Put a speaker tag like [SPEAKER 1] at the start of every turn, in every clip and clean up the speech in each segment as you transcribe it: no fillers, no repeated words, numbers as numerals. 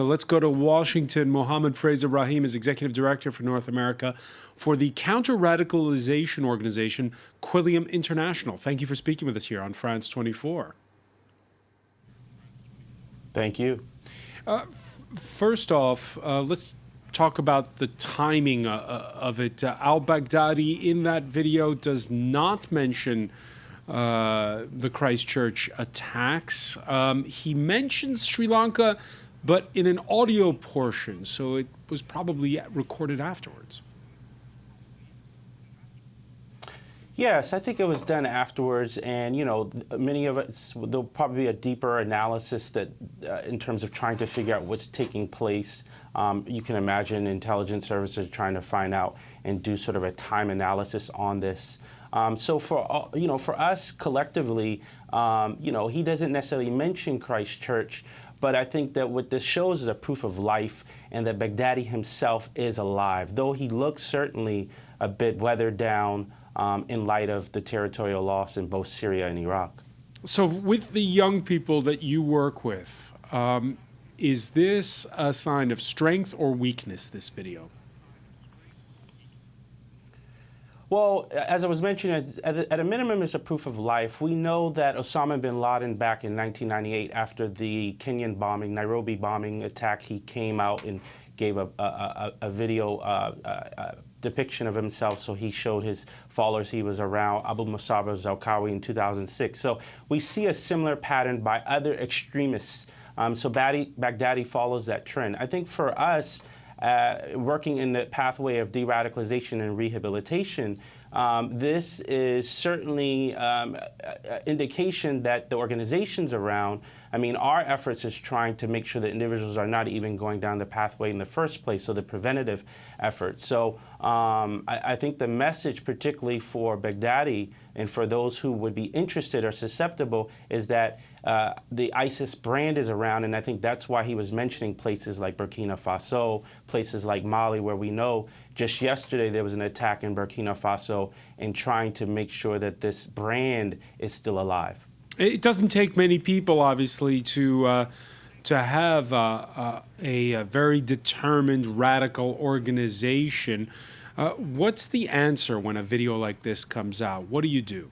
[SPEAKER 1] Let's go to Washington. Muhammad Fraser-Rahim is Executive Director for North America for the counter-radicalization organization Quilliam International. Thank you for speaking with us here on France 24.
[SPEAKER 2] Thank you.
[SPEAKER 1] First off, let's talk about the timing of it. Al-Baghdadi in that video does not mention the Christchurch attacks. He mentions Sri Lanka, but in an audio portion, so it was probably recorded afterwards.
[SPEAKER 2] Yes, I think it was done afterwards, and many of us, there'll probably be a deeper analysis that, in terms of trying to figure out what's taking place. You can imagine intelligence services trying to find out and do sort of a time analysis on this. So for us collectively, he doesn't necessarily mention Christchurch, but I think that what this shows is a proof of life, and that Baghdadi himself is alive, though he looks certainly a bit weathered down in light of the territorial loss in both Syria and Iraq.
[SPEAKER 1] So with the young people that you work with, is this a sign of strength or weakness, this video?
[SPEAKER 2] Well, as I was mentioning, at a minimum, it's a proof of life. We know that Osama bin Laden, back in 1998, after the Kenyan bombing, Nairobi bombing attack, he came out and gave a video depiction of himself. So he showed his followers he was around Abu Musab al-Zarqawi in 2006. So we see a similar pattern by other extremists. So Baghdadi follows that trend. I think for us, working in the pathway of de-radicalization and rehabilitation, this is certainly an indication that the organizations around, our efforts is trying to make sure that individuals are not even going down the pathway in the first place, so the preventative efforts. So I think the message, particularly for Baghdadi and for those who would be interested or susceptible, is that the ISIS brand is around, and I think that's why he was mentioning places like Burkina Faso, places like Mali, where we know just yesterday there was an attack in Burkina Faso, and trying to make sure that this brand is still alive.
[SPEAKER 1] It doesn't take many people, obviously, to have a very determined radical organization. What's the answer when a video like this comes out? What do you do?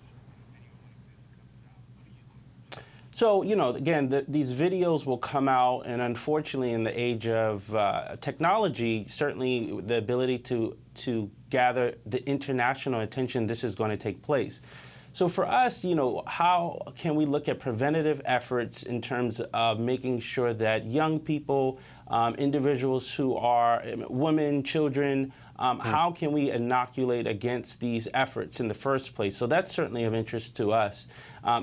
[SPEAKER 2] So, again, these videos will come out, and unfortunately, in the age of technology, certainly the ability to gather the international attention, this is going to take place. So for us, how can we look at preventative efforts in terms of making sure that young people, individuals who are women, children, how can we inoculate against these efforts in the first place? So that's certainly of interest to us.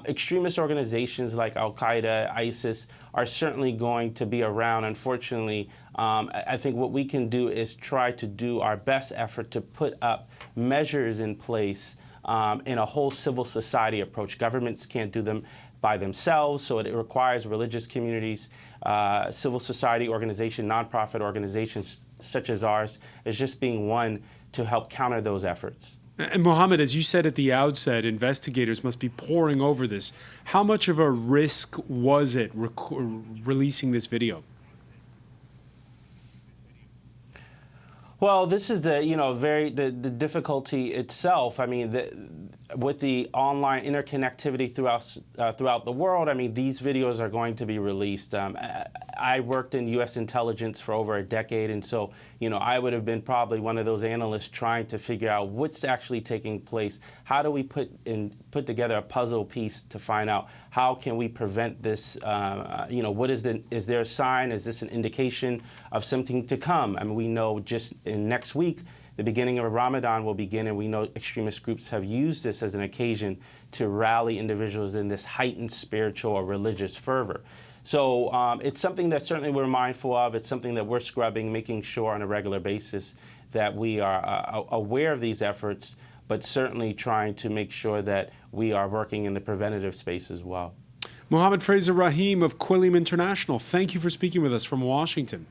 [SPEAKER 2] Extremist organizations like al-Qaeda, ISIS are certainly going to be around. Unfortunately, I think what we can do is try to do our best effort to put up measures in place in a whole civil society approach. Governments can't do them by themselves, so it requires religious communities, civil society organizations, nonprofit organizations such as ours, as just being one to help counter those efforts.
[SPEAKER 1] And Mohammed, as you said at the outset, investigators must be poring over this. How much of a risk was it releasing this video?
[SPEAKER 2] Well, this is the the difficulty itself. With the online interconnectivity throughout the world, these videos are going to be released. I worked in U.S. intelligence for over a decade, and so I would have been probably one of those analysts trying to figure out what's actually taking place. How do we put together a puzzle piece to find out how can we prevent this? What is there a sign? Is this an indication of something to come? We know just in next week, the beginning of Ramadan will begin, and we know extremist groups have used this as an occasion to rally individuals in this heightened spiritual or religious fervor. So it's something that certainly we're mindful of. It's something that we're scrubbing, making sure on a regular basis that we are aware of these efforts, but certainly trying to make sure that we are working in the preventative space as well.
[SPEAKER 1] Muhammad Fraser-Rahim of Quilliam International, thank you for speaking with us from Washington.